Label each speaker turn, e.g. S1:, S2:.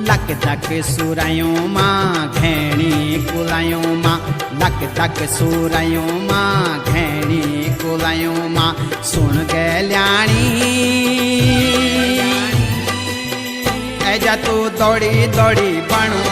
S1: Luck धक सुरायों माँ घेणी कुलायों माँ, लक धक सुरायों माँ घेणी कुलायों माँ। सुन गल्याणी ऐजा तू दौड़ी दौड़ी बनू